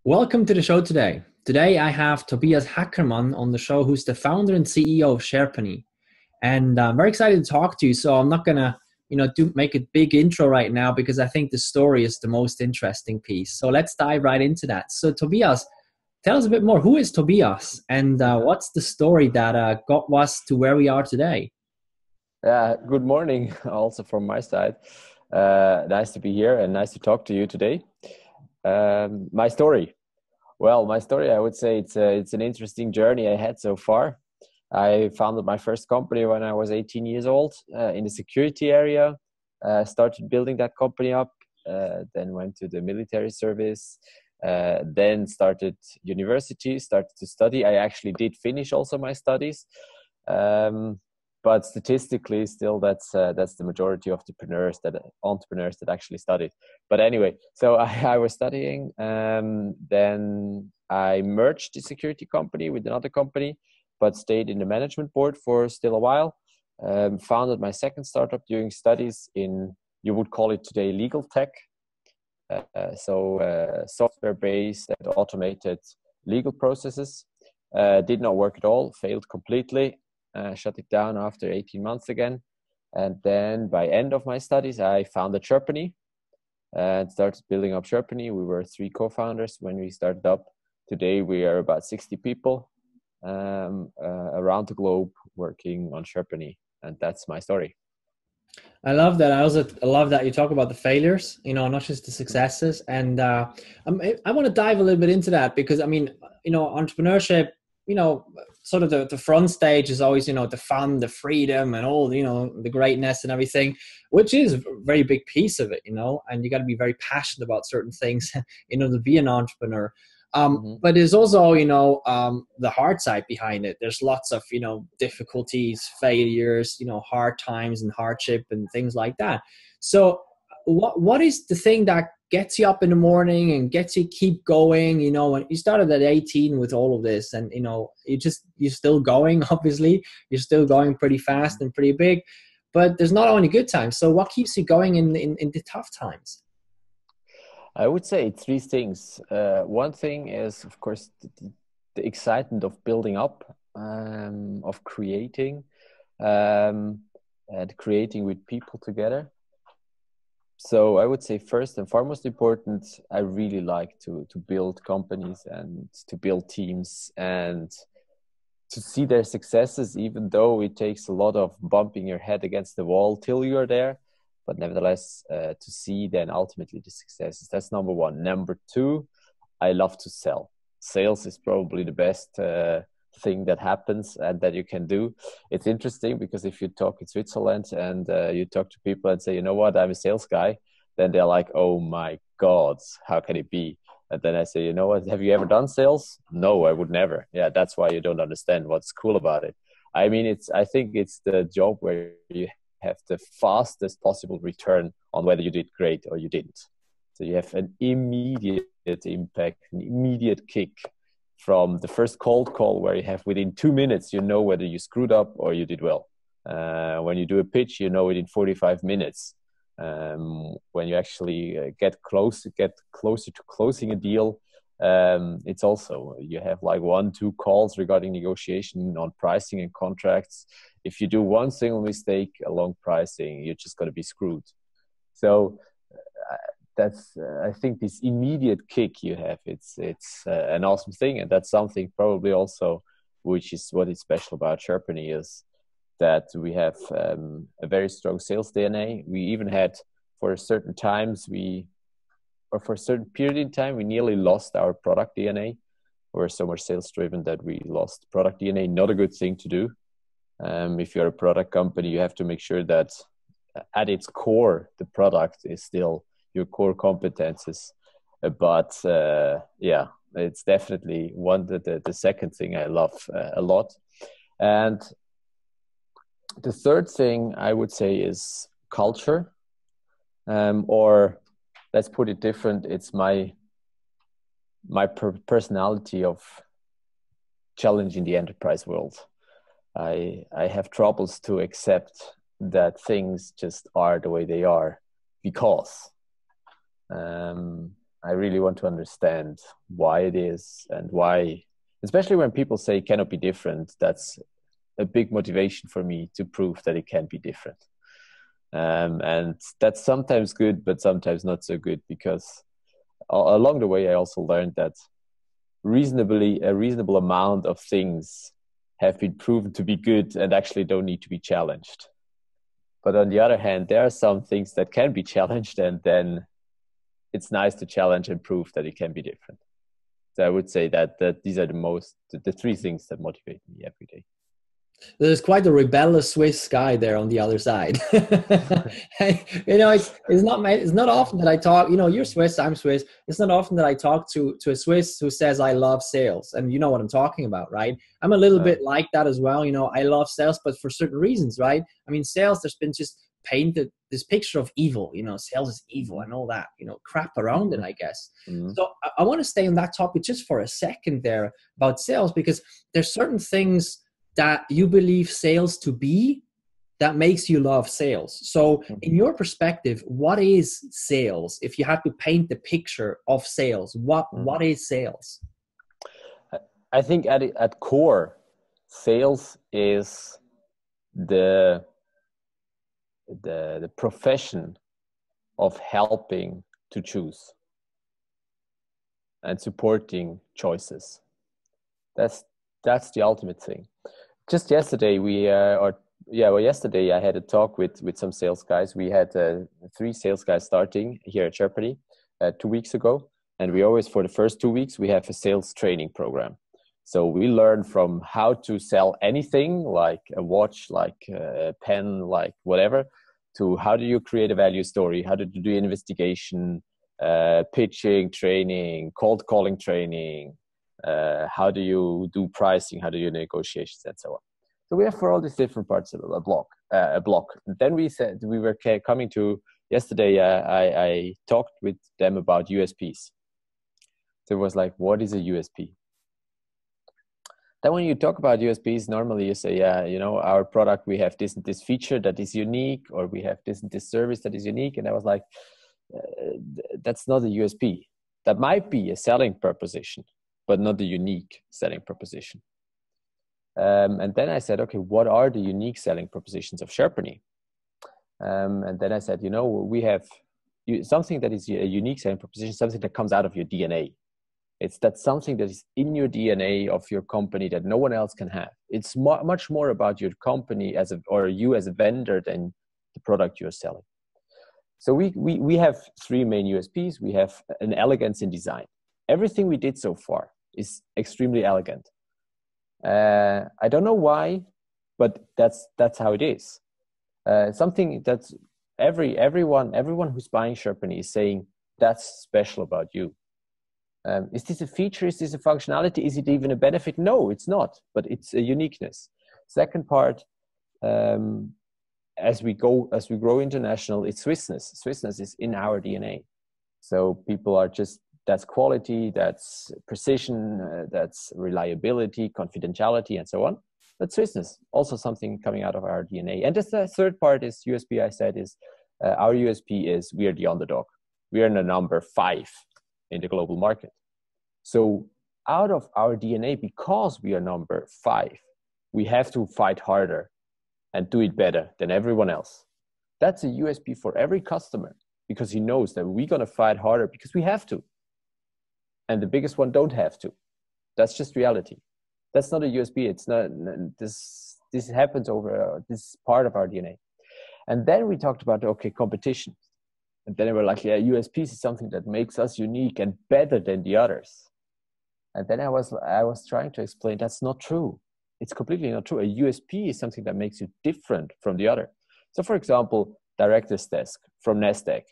Welcome to the show today. Today I have Tobias Häckermann on the show, who's the founder and CEO of SHERPANY. And I'm very excited to talk to you. So I'm not gonna, make a big intro right now because I think the story is the most interesting piece. So let's dive right into that. So Tobias, tell us a bit more. Who is Tobias, and what's the story that got us to where we are today? Good morning, also from my side. Nice to be here and nice to talk to you today. My story. Well, my story, I would say it's an interesting journey I had so far. I founded my first company when I was 18 years old in the security area. Started building that company up, then went to the military service, then started university, started to study. I actually did finish also my studies. But statistically, still, that's the majority of entrepreneurs that actually studied. But anyway, so I was studying. Then I merged the security company with another company, but stayed in the management board for still a while. Founded my second startup during studies in, you would call it today, legal tech. Software-based and automated legal processes. Did not work at all. Failed completely. Shut it down after 18 months again. And then by end of my studies, I founded SHERPANY and started building up SHERPANY. We were 3 co-founders when we started up. Today, we are about 60 people around the globe working on SHERPANY. And that's my story. I love that. I love that you talk about the failures, not just the successes. And I want to dive a little bit into that because, entrepreneurship, sort of the front stage is always, the fun, the freedom and all, the greatness and everything, which is a very big piece of it, and you got to be very passionate about certain things, to be an entrepreneur. But there's also, the hard side behind it. There's lots of, difficulties, failures, hard times and hardship and things like that. So what is the thing that gets you up in the morning and gets you keep going? When you started at 18 with all of this and, you're still going, obviously, you're still going pretty fast and pretty big, but there's not only good times. So what keeps you going in the tough times? I would say 3 things. One thing is, of course, the excitement of building up, of creating, and creating with people together. So I would say first and foremost important, I really like to build companies and to build teams and to see their successes, even though it takes a lot of bumping your head against the wall till you're there. But nevertheless, to see then ultimately the successes. That's number one. Number two, I love to sell. Sales is probably the best thing that happens and that you can do. It's interesting because if you talk in Switzerland and you talk to people and say, you know what, I'm a sales guy, then they're like, oh my God, how can it be? And then I say, you know what, have you ever done sales? No, I would never. Yeah, that's why you don't understand what's cool about it. I mean, I think it's the job where you have the fastest possible return on whether you did great or you didn't. So you have an immediate impact, an immediate kick from the first cold call where you have within 2 minutes, you know whether you screwed up or you did well. When you do a pitch, you know it in 45 minutes. When you actually get closer to closing a deal, it's also, you have like 1-2 calls regarding negotiation on pricing and contracts. If you do one single mistake along pricing, you're just going to be screwed. So that's I think this immediate kick you have, it's an awesome thing, and that's something probably also which is what is special about SHERPANY is that we have a very strong sales DNA. We even had for a certain period in time, we nearly lost our product DNA. We're so much sales driven that we lost product DNA. Not a good thing to do. If you're a product company, you have to make sure that at its core, the product is still your core competences. But it's definitely the second thing I love a lot. And the third thing I would say is culture, or let's put it different. It's my personality of challenging the enterprise world. I have troubles to accept that things just are the way they are because I really want to understand why it is and why, especially when people say it cannot be different. That's a big motivation for me to prove that it can be different. And that's sometimes good, but sometimes not so good, because along the way, I also learned that a reasonable amount of things have been proven to be good and actually don't need to be challenged. But on the other hand, there are some things that can be challenged, and then it's nice to challenge and prove that it can be different. So I would say that these are the three things that motivate me every day. There's quite a rebellious Swiss guy there on the other side. It's not often that I talk. You're Swiss, I'm Swiss. It's not often that I talk to a Swiss who says I love sales, and you know what I'm talking about, right? I'm a little bit like that as well. I love sales, but for certain reasons, right? I mean, sales. There's been just painted this picture of evil. Sales is evil and all that. Crap around it, I guess. Mm-hmm. So I want to stay on that topic just for a second there about sales, because there's certain things that you believe sales to be that makes you love sales. So in your perspective, what is sales? If you had to paint the picture of sales, what is sales? I think at core, sales is the profession of helping to choose and supporting choices. That's the ultimate thing. Just yesterday, yesterday I had a talk with some sales guys. We had 3 sales guys starting here at SHERPANY 2 weeks ago. And we always, for the first 2 weeks, we have a sales training program. So we learn from how to sell anything, like a watch, like a pen, like whatever, to how do you create a value story, how to do investigation, pitching training, cold calling training, how do you do pricing, how do you negotiations, and so on. So we have for all these different parts of a block. Then we said we were coming to yesterday. I talked with them about USPs. So it was like, what is a USP? Then when you talk about USPs, normally you say, our product, we have this and this feature that is unique, or we have this and this service that is unique. And I was like, that's not a USP. That might be a selling proposition, but not the unique selling proposition. And then I said, okay, what are the unique selling propositions of SHERPANY? And then I said, we have something that is a unique selling proposition, something that comes out of your DNA. That's something that is in your DNA of your company that no one else can have. It's much more about your company or you as a vendor than the product you're selling. So we have 3 main USPs. We have an elegance in design. Everything we did so far is extremely elegant. I don't know why, but that's how it is. Something that's everyone who's buying SHERPANY is saying that's special about you. Is this a feature? Is this a functionality? Is it even a benefit? No, it's not, but it's a uniqueness. Second part, as we grow international, it's Swissness. Swissness is in our DNA. So people are that's quality, that's precision, that's reliability, confidentiality, and so on. But Swissness, also something coming out of our DNA. And just the third part is USP, I said, is our USP is we are the underdog. We are in the number 5 in the global market. So out of our DNA, because we are number 5, we have to fight harder and do it better than everyone else. That's a USP for every customer, because he knows that we're going to fight harder because we have to. And the biggest one don't have to. That's just reality. That's not a USP. It's not, this happens over this part of our DNA. And then we talked about, okay, competition. And then they were like, yeah, USPs is something that makes us unique and better than the others. And then I was trying to explain that's not true. It's completely not true. A USP is something that makes you different from the other. So for example, Director's Desk from Nasdaq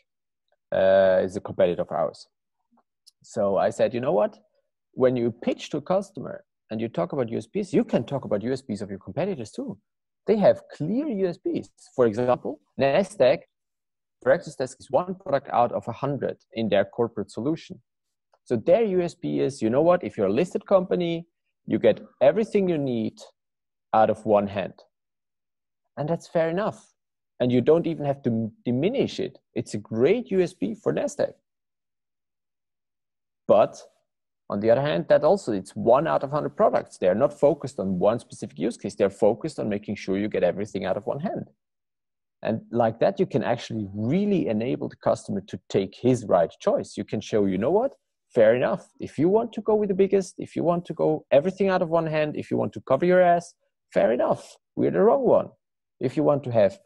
is a competitor of ours. So I said, you know what? When you pitch to a customer and you talk about USPs, you can talk about USPs of your competitors too. They have clear USPs. For example, Nasdaq, Director's Desk is 1 product out of 100 in their corporate solution. So their USP is, you know what? If you're a listed company, you get everything you need out of one hand. And that's fair enough. And you don't even have to diminish it. It's a great USP for Nasdaq. But on the other hand, that also, it's 1 out of 100 products. They're not focused on one specific use case. They're focused on making sure you get everything out of one hand. And like that, you can actually really enable the customer to take his right choice. You can show, you know what, fair enough. If you want to go with the biggest, if you want to go everything out of one hand, if you want to cover your ass, fair enough. We're the wrong one. If you want to have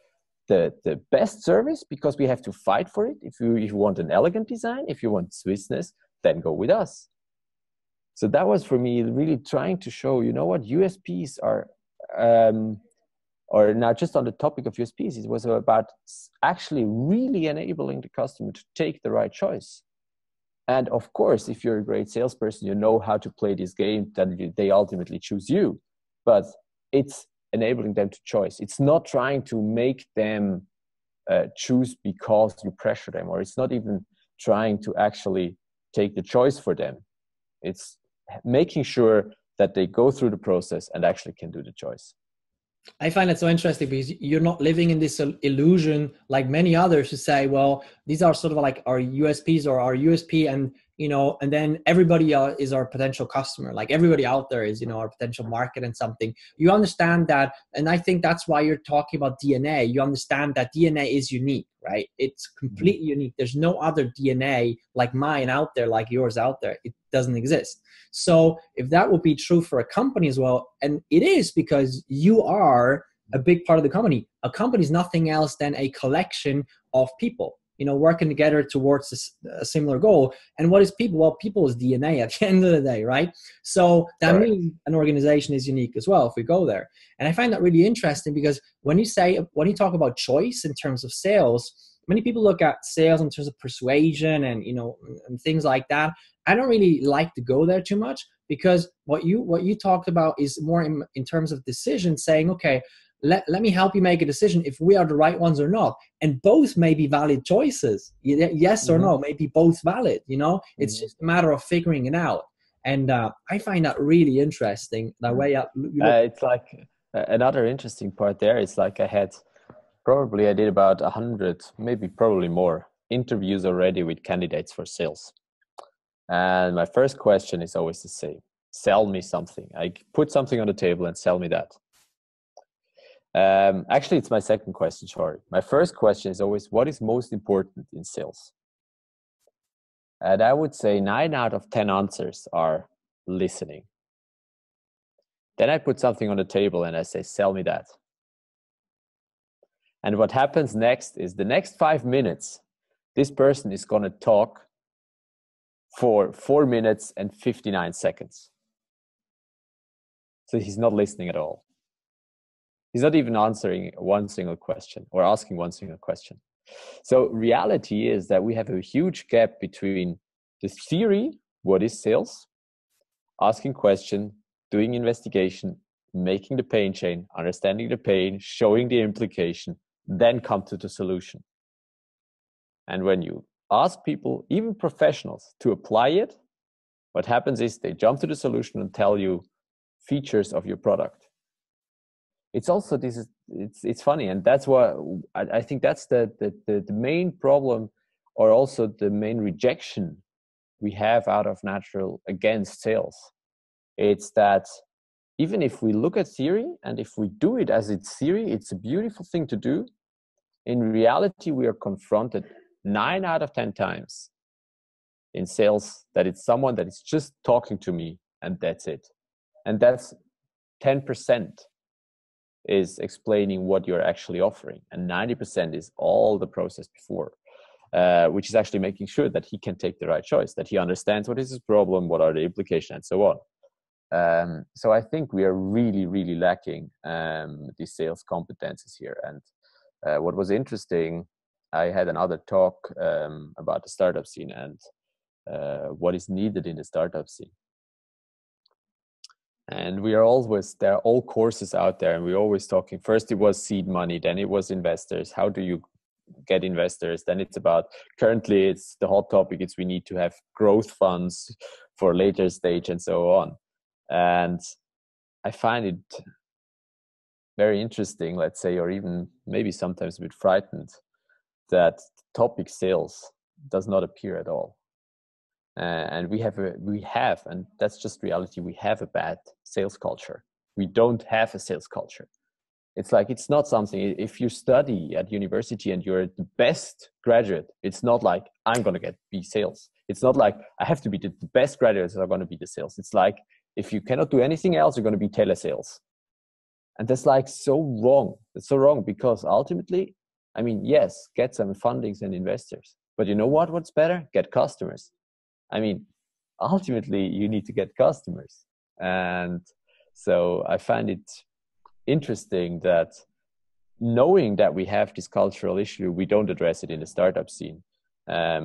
the best service because we have to fight for it, if you want an elegant design, if you want Swissness, then go with us. So that was for me really trying to show, you know what, USPs are, or now just on the topic of USPs, it was about actually really enabling the customer to take the right choice. And of course, if you're a great salesperson, you know how to play this game, that they ultimately choose you. But it's enabling them to choose. It's not trying to make them choose because you pressure them, or it's not even trying to actually take the choice for them. It's making sure that they go through the process and actually can do the choice. I find it so interesting because you're not living in this illusion like many others who say, well, these are sort of like our USPs or our USP, and and then everybody is our potential customer. Like everybody out there is, our potential market and something. You understand that, and I think that's why you're talking about DNA. You understand that DNA is unique, right? It's completely unique. There's no other DNA like mine out there, like yours out there. It doesn't exist. So if that would be true for a company as well, and it is, because you are a big part of the company. A company is nothing else than a collection of people, working together towards a similar goal. And what is people? Well, people is DNA at the end of the day, right? So that means an organization is unique as well if we go there. And I find that really interesting because when you talk about choice in terms of sales, many people look at sales in terms of persuasion and and things like that. I don't really like to go there too much, because what you talked about is more in terms of decision, saying, okay, let me help you make a decision if we are the right ones or not. And both may be valid choices. Yes or no, may be both valid. It's just a matter of figuring it out. And I find that really interesting, that way up. It's like another interesting part there. It's like I did about 100, maybe probably more interviews already with candidates for sales. And my first question is always the same. Sell me something. I put something on the table and sell me that. Actually, it's my second question, sorry. My first question is always, what is most important in sales? And I would say 9 out of 10 answers are listening. Then I put something on the table and I say, sell me that. And what happens next is the next 5 minutes, this person is going to talk for 4 minutes and 59 seconds. So he's not listening at all. He's not even answering one single question or asking one single question. So reality is that we have a huge gap between the theory, what is sales, asking question, doing investigation, making the pain chain, understanding the pain, showing the implication, then come to the solution. And when you ask people, even professionals, to apply it, what happens is they jump to the solution and tell you features of your product. It's also it's funny, and that's what I think that's the main problem, or also the main rejection we have out of natural against sales. It's that even if we look at theory and if we do it as it's theory, it's a beautiful thing to do. In reality, we are confronted 9 out of 10 times in sales that it's someone that is just talking to me and that's it. And that's 10% is explaining what you're actually offering. And 90% is all the process before, which is actually making sure that he can take the right choice, that he understands what is his problem, what are the implications, and so on. So I think we are really, really lacking these sales competences here. And what was interesting, I had another talk about the startup scene and what is needed in the startup scene. And there are all courses out there, and we're always talking. First, it was seed money, then it was investors. How do you get investors? Then it's about, currently, it's the hot topic. It's we need to have growth funds for later stage and so on. And I find it very interesting, let's say, or even maybe sometimes a bit frightened, that topic sales does not appear at all. And we have, and that's just reality. We have a bad sales culture. We don't have a sales culture. It's like, it's not something, if you study at university and you're the best graduate, it's not like I'm going to be sales. It's not like I have to be the best graduates that are going to be the sales. It's like, if you cannot do anything else, you're going to be telesales. And that's like so wrong. It's so wrong, because ultimately, I mean, yes, get some fundings and investors, but you know what? What's better? Get customers. I mean, ultimately, you need to get customers. And so I find it interesting that, knowing that we have this cultural issue, we don't address it in the startup scene,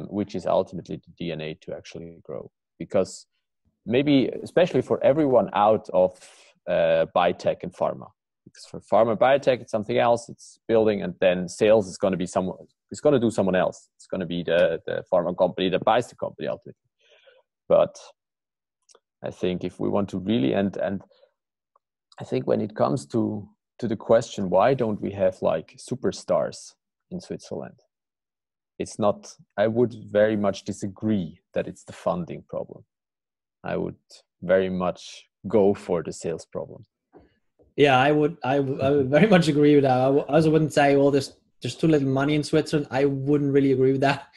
which is ultimately the DNA to actually grow. Because maybe, especially for everyone out of biotech and pharma, because for pharma, biotech, it's something else. It's building, and then sales is going to be someone. It's going to do someone else. It's going to be the pharma company that buys the company ultimately. But I think if we want to really, and I think when it comes to the question, why don't we have like superstars in Switzerland? It's not, I would very much disagree that it's the funding problem. I would very much go for the sales problem. Yeah, I would very much agree with that. I also wouldn't say, well, there's too little money in Switzerland. I wouldn't really agree with that.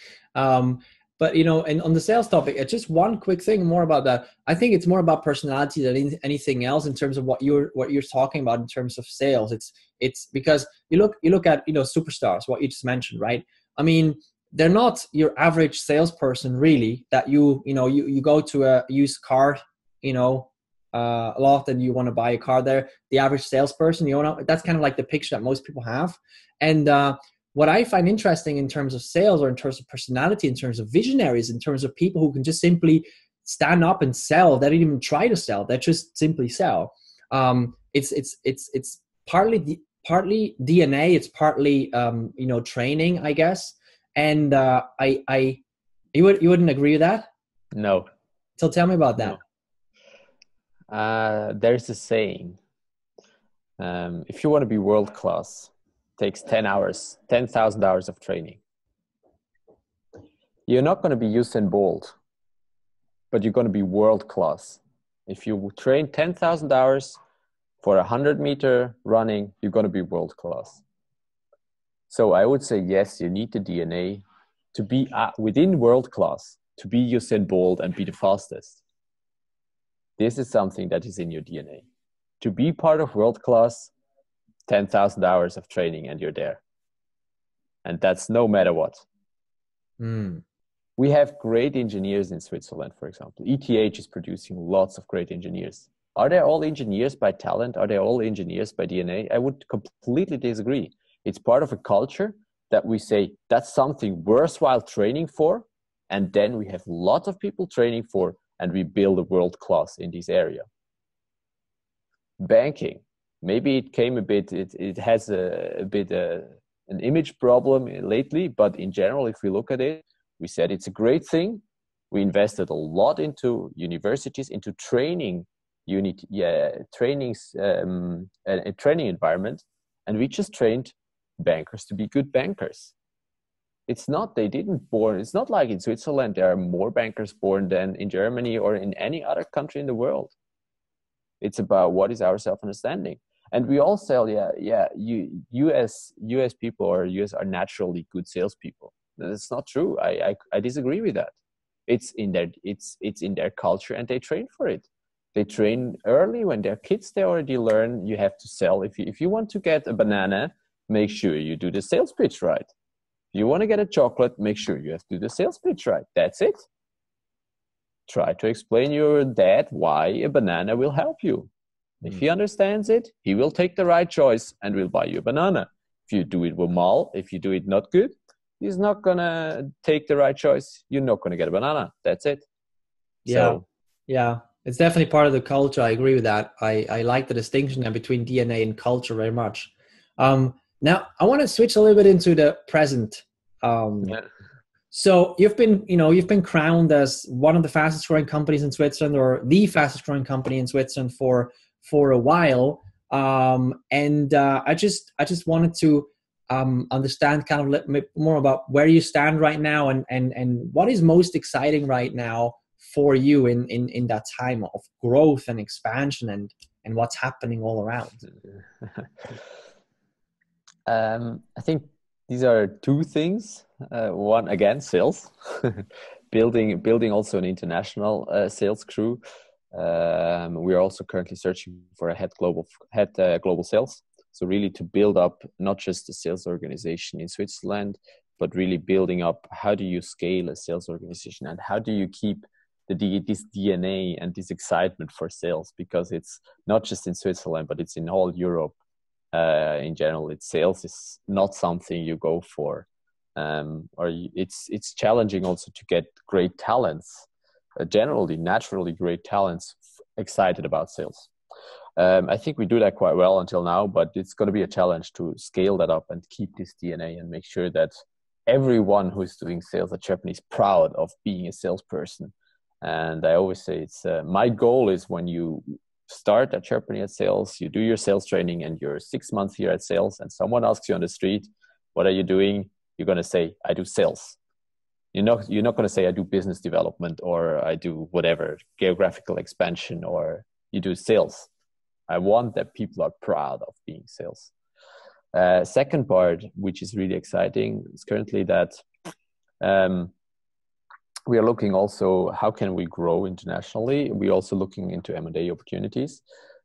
But and on the sales topic, just one quick thing more about that. I think it's more about personality than anything else in terms of what you're talking about in terms of sales. It's because you look at superstars, what you just mentioned, right? I mean, they're not your average salesperson really. That you go to a used car, a lot, and you want to buy a car there. The average salesperson, that's kind of like the picture that most people have. And what I find interesting in terms of sales, or in terms of personality, in terms of visionaries, in terms of people who can just simply stand up and sell. They don't even try to sell. They just simply sell. It's partly DNA. It's partly training, I guess. And you wouldn't agree with that? No. So tell me about that. No. There's a saying: if you want to be world class, takes 10,000 hours of training. You're not going to be Usain Bolt, but you're going to be world class. If you train 10,000 hours for 100-meter running, you're going to be world class. So I would say, yes, you need the DNA to be within world class, to be Usain Bolt and be the fastest. This is something that is in your DNA. To be part of world class, 10,000 hours of training and you're there. And that's no matter what. We have great engineers in Switzerland, for example. ETH is producing lots of great engineers. Are they all engineers by talent? Are they all engineers by DNA? I would completely disagree. It's part of a culture that we say that's something worthwhile training for. And then we have lots of people training for, and we build a world class in this area. Banking. Maybe it came a bit, it has a bit an image problem lately, but in general, if we look at it, we said it's a great thing. We invested a lot into universities, into training trainings, a training environment, and we just trained bankers to be good bankers. It's not like in Switzerland there are more bankers born than in Germany or in any other country in the world. It's about what is our self-understanding. And we all sell, US people or US are naturally good salespeople. That's not true. I disagree with that. It's in their culture, and they train for it. They train early when they're kids. They already learn you have to sell. If you want to get a banana, make sure you do the sales pitch right. If you want to get a chocolate, make sure you have to do the sales pitch right. That's it. Try to explain your dad why a banana will help you. If he understands it, he will take the right choice and will buy you a banana. If you do it mal, if you do it not good, he's not going to take the right choice. You're not going to get a banana. That's it. Yeah. It's definitely part of the culture. I agree with that. I like the distinction there between DNA and culture very much. Now, I want to switch a little bit into the present. So you've been crowned as one of the fastest growing companies in Switzerland, or the fastest growing company in Switzerland for a while. I just wanted to understand kind of a little bit more about where you stand right now, and what is most exciting right now for you in that time of growth and expansion and what's happening all around? I think these are two things. One, again, sales, building also an international sales crew. We are also currently searching for a head global sales. So really to build up not just the sales organization in Switzerland, but really building up how do you scale a sales organization and how do you keep this DNA and this excitement for sales, because it's not just in Switzerland, but it's in all Europe. In general, sales is not something you go for, it's challenging also to get great talents, naturally great talents excited about sales. I think we do that quite well until now, but it's going to be a challenge to scale that up and keep this DNA and make sure that everyone who is doing sales at SHERPANY is proud of being a salesperson. And I always say it's my goal is when you start at SHERPANY at sales, you do your sales training and you're 6 months here at sales, and someone asks you on the street, what are you doing? You're going to say, I do sales. You're not going to say, I do business development, or I do whatever, geographical expansion, or you do sales. I want that people are proud of being sales. Second part, which is really exciting, is currently that we are looking also, how can we grow internationally? We're also looking into M&A opportunities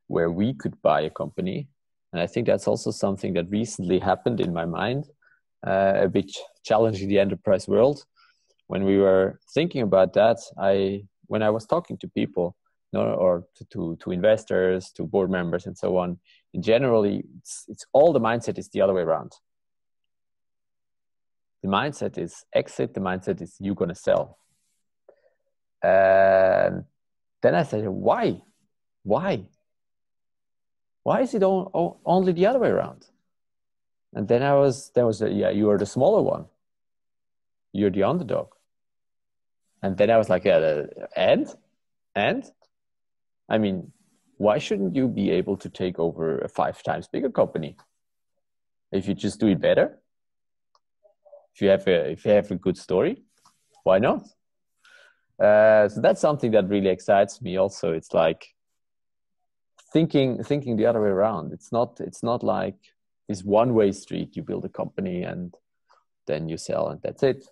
where we could buy a company. And I think that's also something that recently happened in my mind, a bit challenging the enterprise world. When we were thinking about that, when I was talking to people, or to investors, to board members and so on, in generally, it's all the mindset is the other way around. The mindset is exit, the mindset is you're going to sell. And then I said, why? Why is it only the other way around? And then yeah, you are the smaller one. You're the underdog. And then I was like, yeah, and? I mean, why shouldn't you be able to take over a 5 times bigger company? If you just do it better, if you have a good story, why not? So that's something that really excites me also. It's like thinking the other way around. It's not like this one-way street. You build a company and then you sell and that's it.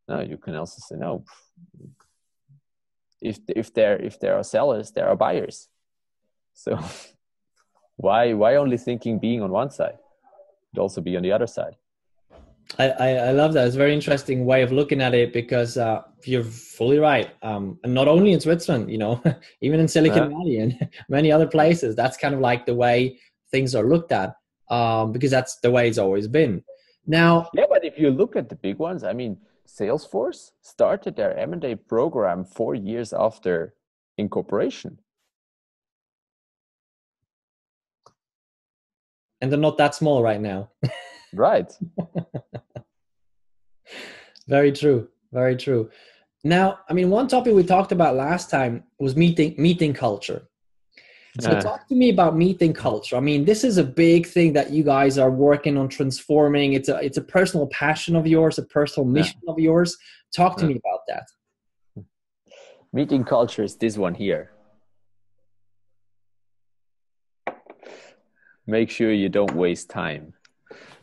No, you can also say, no, if there are sellers, there are buyers. So why only thinking being on one side? It also be on the other side. I love that. It's a very interesting way of looking at it, because you're fully right. And not only in Switzerland, even in Silicon Valley and many other places, that's kind of like the way things are looked at, because that's the way it's always been. Now, yeah, but if you look at the big ones, I mean, Salesforce started their M&A program 4 years after incorporation. And they're not that small right now. Right. Very true. Very true. Now, I mean, one topic we talked about last time was meeting culture. So talk to me about meeting culture. I mean, this is a big thing that you guys are working on transforming. It's a personal passion of yours, a personal mission of yours. Talk to me about that. Meeting culture is this one here. Make sure you don't waste time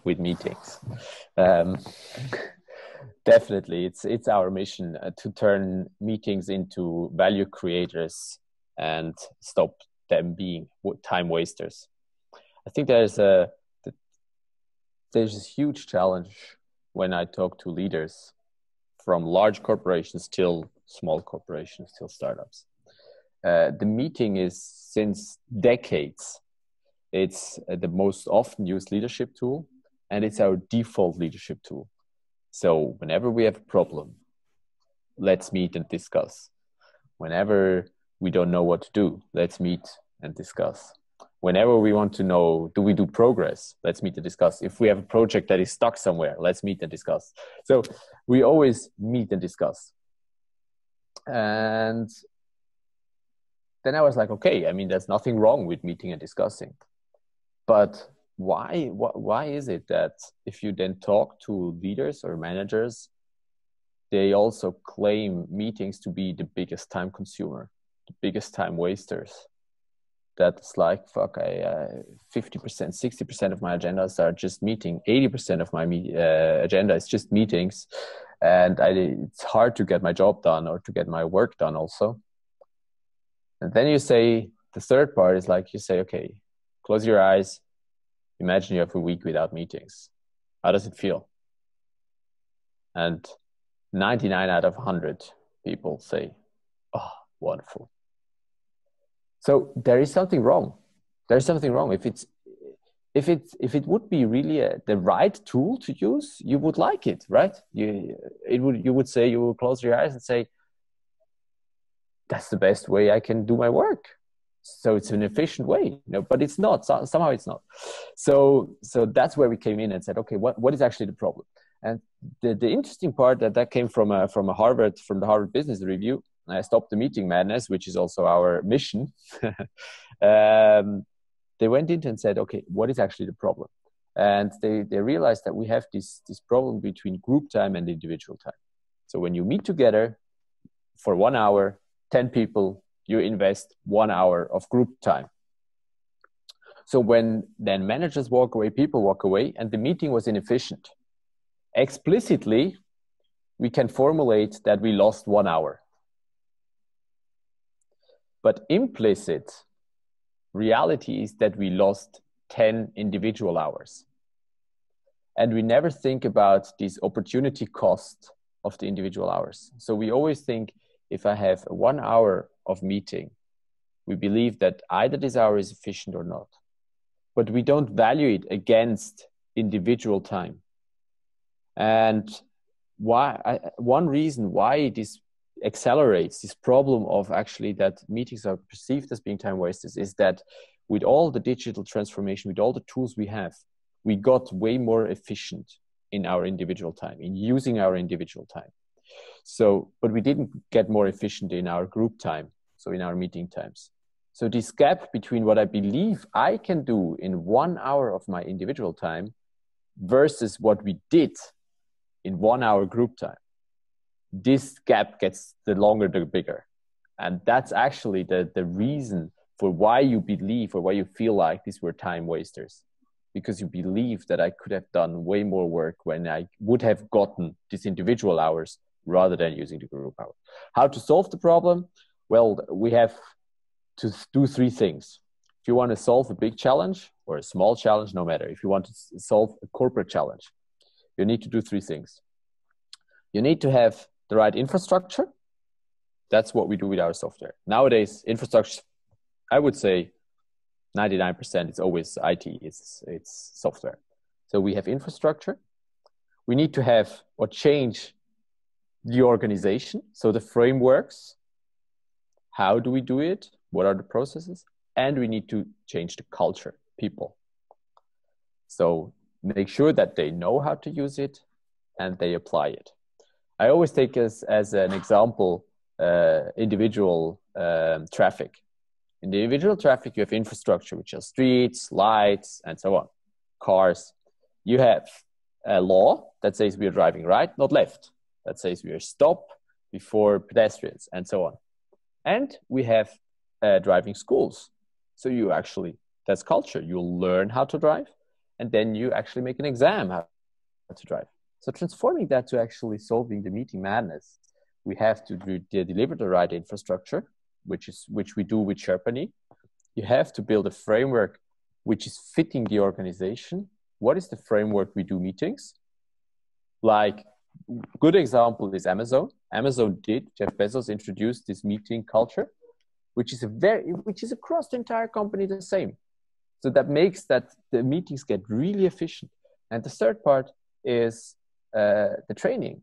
with meetings. Definitely, it's our mission to turn meetings into value creators and stop them being time wasters. I think there's a huge challenge when I talk to leaders from large corporations till small corporations till startups. The meeting is, since decades, it's the most often used leadership tool, and it's our default leadership tool. So whenever we have a problem, let's meet and discuss. Whenever we don't know what to do, let's meet and discuss. Whenever we want to know, do we do progress? Let's meet and discuss. If we have a project that is stuck somewhere, let's meet and discuss. So we always meet and discuss. And then I was like, okay, I mean, there's nothing wrong with meeting and discussing. But why is it that if you then talk to leaders or managers, they also claim meetings to be the biggest time consumer, the biggest time wasters. That's like, fuck, 50%, 60% of my agendas are just meeting. 80% of my agenda is just meetings. And it's hard to get my job done or to get my work done also. And then you say, the third part is like, you say, okay, close your eyes. Imagine you have a week without meetings. How does it feel? And 99 out of 100 people say, oh, wonderful. So there is something wrong. There's something wrong. If it would be really the right tool to use, you would like it, right? You would say, you would close your eyes and say, that's the best way I can do my work. So it's an efficient way, but it's not. Somehow it's not. So that's where we came in and said, okay, what is actually the problem? And the interesting part that came from the Harvard Business Review, Stop the Meeting Madness, which is also our mission. They went in and said, okay, what is actually the problem? And they realized that we have this problem between group time and individual time. So when you meet together for 1 hour, 10 people, you invest 1 hour of group time. So when then managers walk away, people walk away, and the meeting was inefficient. Explicitly, we can formulate that we lost 1 hour. But implicit reality is that we lost 10 individual hours. And we never think about this opportunity cost of the individual hours. So we always think, if I have 1 hour of meeting, we believe that either this hour is efficient or not. But we don't value it against individual time. And one reason why this accelerates this problem of actually that meetings are perceived as being time wasters is that with all the digital transformation, with all the tools we have, we got way more efficient in our individual time, in using our individual time. So, but we didn't get more efficient in our group time, so in our meeting times. So this gap between what I believe I can do in 1 hour of my individual time versus what we did in 1 hour group time, this gap gets the longer, the bigger. And that's actually the reason for why you believe or why you feel like these were time wasters. Because you believe that I could have done way more work when I would have gotten these individual hours rather than using the group hour. How to solve the problem? Well, we have to do three things. If you want to solve a big challenge or a small challenge, no matter. If you want to solve a corporate challenge, you need to do three things. You need to have the right infrastructure. That's what we do with our software. Nowadays, infrastructure, I would say 99% is always IT, it's software. So we have infrastructure. We need to have or change the organization. So the frameworks, how do we do it? What are the processes? And we need to change the culture, people. So make sure that they know how to use it and they apply it. I always take as an example individual traffic. In the individual traffic, you have infrastructure, which are streets, lights, and so on, cars. You have a law that says we are driving right, not left. That says we are stop before pedestrians, and so on. And we have driving schools. So you actually, that's culture. You'll learn how to drive, and then you actually make an exam how to drive. So transforming that to actually solving the meeting madness, we have to deliver the right infrastructure, which we do with SHERPANY. You have to build a framework which is fitting the organization. What is the framework we do meetings? Like, good example is Amazon. Jeff Bezos introduced this meeting culture, which is across the entire company the same. So that makes that the meetings get really efficient. And the third part is the training.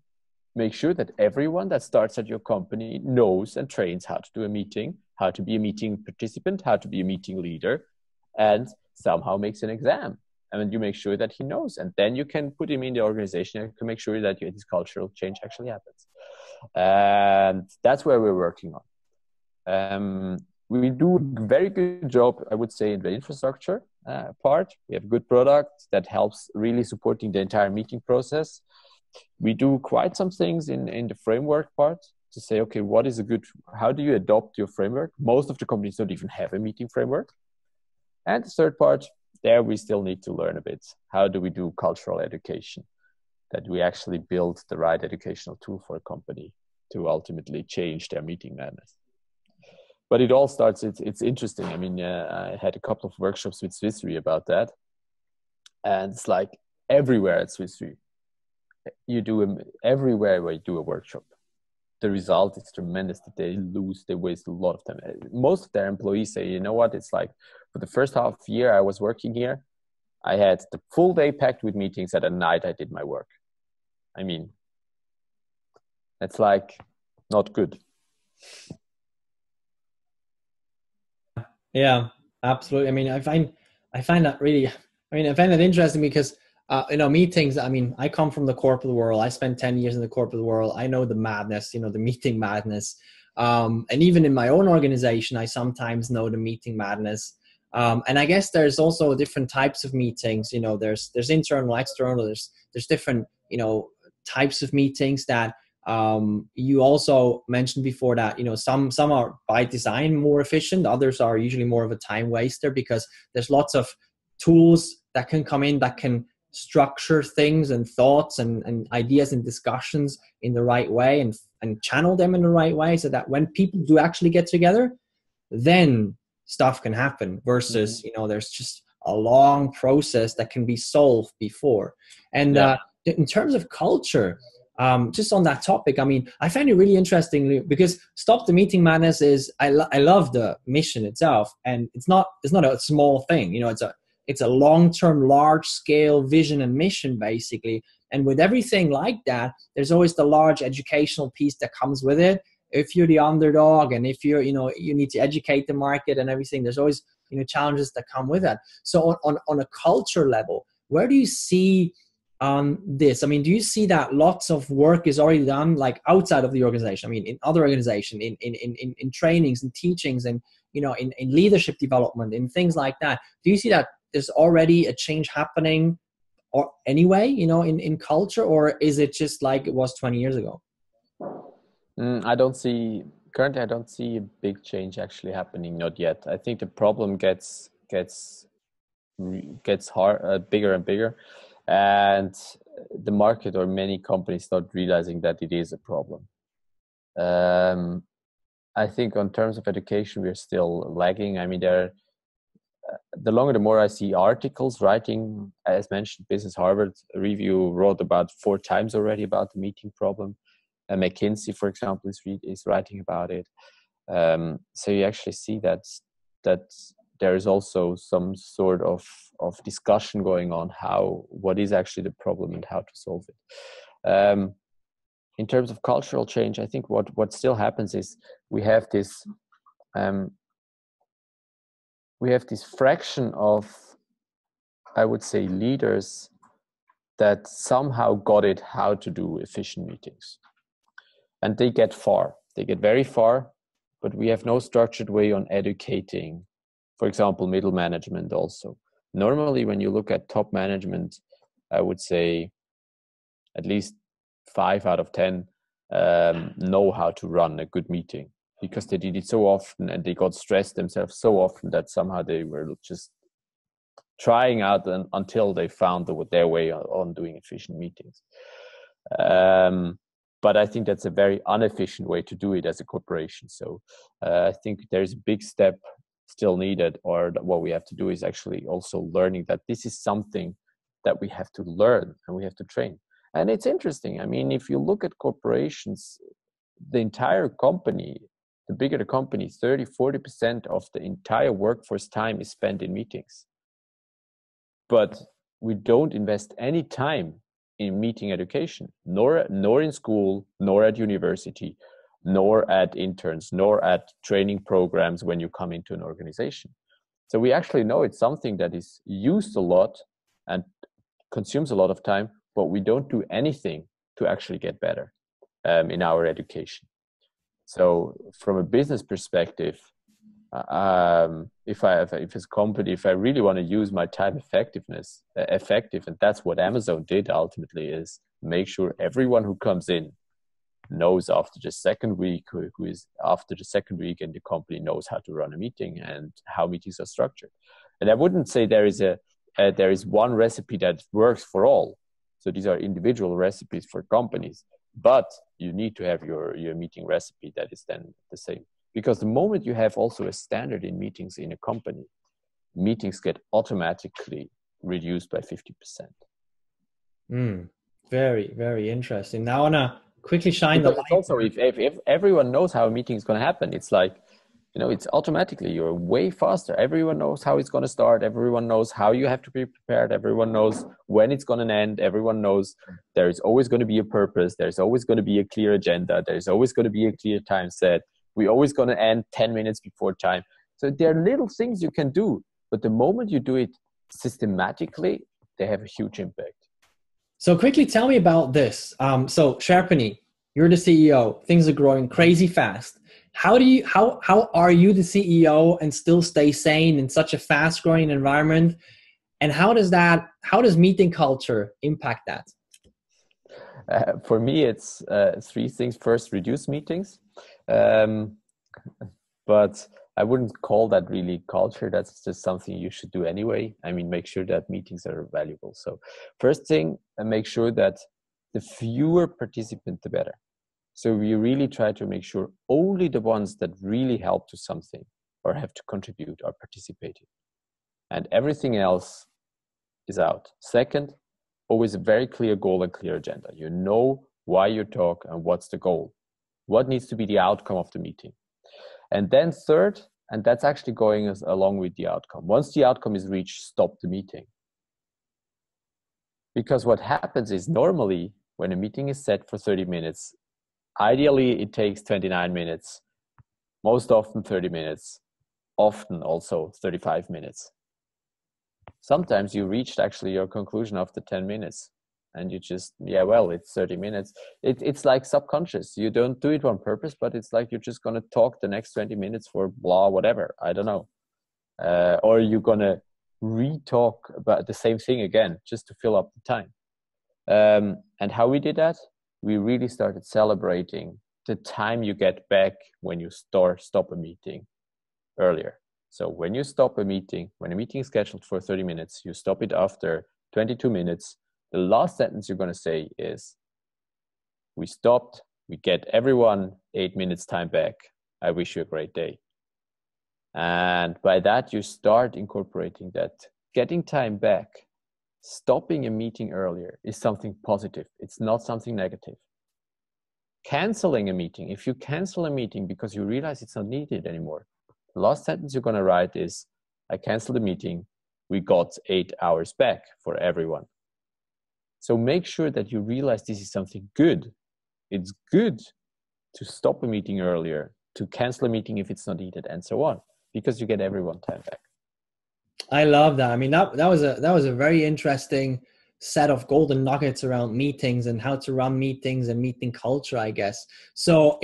Make sure that everyone that starts at your company knows and trains how to do a meeting, how to be a meeting participant, how to be a meeting leader, and somehow makes an exam. And you make sure that he knows. And then you can put him in the organization and can make sure that this cultural change actually happens. And that's where we're working on. We do a very good job, I would say, in the infrastructure part. We have a good product that helps really supporting the entire meeting process. We do quite some things in the framework part to say, okay, what is a good, how do you adopt your framework? Most of the companies don't even have a meeting framework. And the third part, there we still need to learn a bit. How do we do cultural education? That we actually build the right educational tool for a company to ultimately change their meeting madness. But it all starts, it's interesting. I mean, I had a couple of workshops with Swiss Re about that. And it's like everywhere at Swiss Re, everywhere where you do a workshop, the result is tremendous that they waste a lot of time. Most of their employees say, you know what, it's like for the first half year I was working here, I had the full day packed with meetings, and at night I did my work. I mean, it's like not good. Yeah, absolutely. I mean, I find that really, I mean, I find that interesting because, meetings, I mean, I come from the corporate world. I spent 10 years in the corporate world. I know the madness, the meeting madness. And even in my own organization, I sometimes know the meeting madness. And I guess there's also different types of meetings. There's internal, external, there's different, types of meetings that you also mentioned before that, some are by design more efficient. Others are usually more of a time waster because there's lots of tools that can come in that can structure things and thoughts and ideas and discussions in the right way and channel them in the right way so that when people do actually get together, then stuff can happen versus, there's just a long process that can be solved before. And in terms of culture, just on that topic, I mean, I find it really interesting because Stop the Meeting Madness is, I love the mission itself, and it's not a small thing, it's a long-term, large-scale vision and mission basically. And with everything like that, there's always the large educational piece that comes with it. If you're the underdog and if you're, you need to educate the market and everything, there's always, challenges that come with that. So on a culture level, where do you see this? I mean, do you see that lots of work is already done, like outside of the organization? I mean, in other organizations, in trainings and teachings and, in leadership development, in things like that. Do you see that there's already a change happening or anyway, in culture, or is it just like it was 20 years ago? Currently I don't see a big change actually happening, not yet. I think the problem gets hard, bigger and bigger, and the market or many companies start realizing that it is a problem. I think on terms of education, we're still lagging. I mean, the longer, the more I see articles writing, as mentioned, Business Harvard Review wrote about 4 times already about the meeting problem. McKinsey, for example, is writing about it. So you actually see that there is also some sort of discussion going on what is actually the problem and how to solve it. In terms of cultural change, I think what still happens is we have this fraction of, I would say, leaders that somehow got it how to do efficient meetings. And they get very far, but we have no structured way on educating, for example, middle management also. Normally, when you look at top management, I would say at least 5 out of 10 know how to run a good meeting because they did it so often and they got stressed themselves so often that somehow they were just trying out until they found their way on doing efficient meetings. But I think that's a very inefficient way to do it as a corporation. So I think there's a big step still needed, or what we have to do is actually also learning that this is something that we have to learn and we have to train. And it's interesting. I mean, if you look at corporations, the entire company, the bigger the company, 30-40% of the entire workforce time is spent in meetings. But we don't invest any time in meeting education, nor in school, nor at university, nor at interns, nor at training programs when you come into an organization. So we actually know it's something that is used a lot and consumes a lot of time, but we don't do anything to actually get better in our education. So from a business perspective, if I really want to use my time effective, and that's what Amazon did ultimately, is make sure everyone who comes in knows after the second week, who is after the second week in the company, knows how to run a meeting and how meetings are structured. And I wouldn't say there is one recipe that works for all. So these are individual recipes for companies, but you need to have your meeting recipe that is then the same. Because the moment you have also a standard in meetings in a company, meetings get automatically reduced by 50%. Very, very interesting. Now I want to quickly shine the Because light. it's also, if everyone knows how a meeting is going to happen, it's like, it's automatically, you're way faster. Everyone knows how it's going to start. Everyone knows how you have to be prepared. Everyone knows when it's going to end. Everyone knows there is always going to be a purpose. There's always going to be a clear agenda. There's always going to be a clear time set. We're always going to end 10 minutes before time. So there are little things you can do, but the moment you do it systematically, they have a huge impact. So quickly tell me about this. So SHERPANY, you're the CEO. Things are growing crazy fast. How are you the CEO and still stay sane in such a fast growing environment? And how does meeting culture impact that? For me, it's three things. First, reduce meetings. But I wouldn't call that really culture. That's just something you should do anyway. I mean, make sure that meetings are valuable. So first thing, make sure that the fewer participants, the better. So we really try to make sure only the ones that really help to something or have to contribute are participating. And everything else is out. Second, always a very clear goal and clear agenda. You know why you talk and what's the goal. What needs to be the outcome of the meeting. And then third, and that's actually going along with the outcome. Once the outcome is reached, stop the meeting. Because what happens is normally when a meeting is set for 30 minutes, ideally it takes 29 minutes, most often 30 minutes, often also 35 minutes. Sometimes you reached actually your conclusion after 10 minutes and you just, it's 30 minutes. It's like subconscious. You don't do it on purpose, but it's like you're just going to talk the next 20 minutes for blah, whatever. I don't know. Or you're going to re-talk about the same thing again, just to fill up the time. And how we did that? We really started celebrating the time you get back when you stop a meeting earlier. So when you stop a meeting, when a meeting is scheduled for 30 minutes, you stop it after 22 minutes. The last sentence you're going to say is, we stopped, we get everyone 8 minutes time back. I wish you a great day. And by that, you start incorporating that getting time back, stopping a meeting earlier is something positive. It's not something negative. Canceling a meeting, if you cancel a meeting because you realize it's not needed anymore, the last sentence you're going to write is, I canceled the meeting. We got 8 hours back for everyone. So make sure that you realize this is something good. It's good to stop a meeting earlier, to cancel a meeting if it's not needed, and so on, because you get everyone time back. I love that. I mean, that was a very interesting set of golden nuggets around meetings and how to run meetings and meeting culture, I guess. So,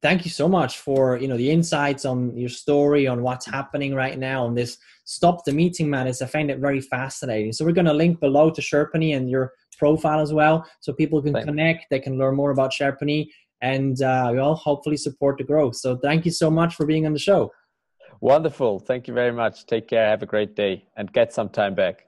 thank you so much for, the insights on your story, on what's happening right now on this Stop the Meeting Madness. I find it very fascinating. So we're going to link below to SHERPANY and your profile as well, so people can connect, they can learn more about SHERPANY, and hopefully support the growth. So thank you so much for being on the show. Wonderful. Thank you very much. Take care. Have a great day and get some time back.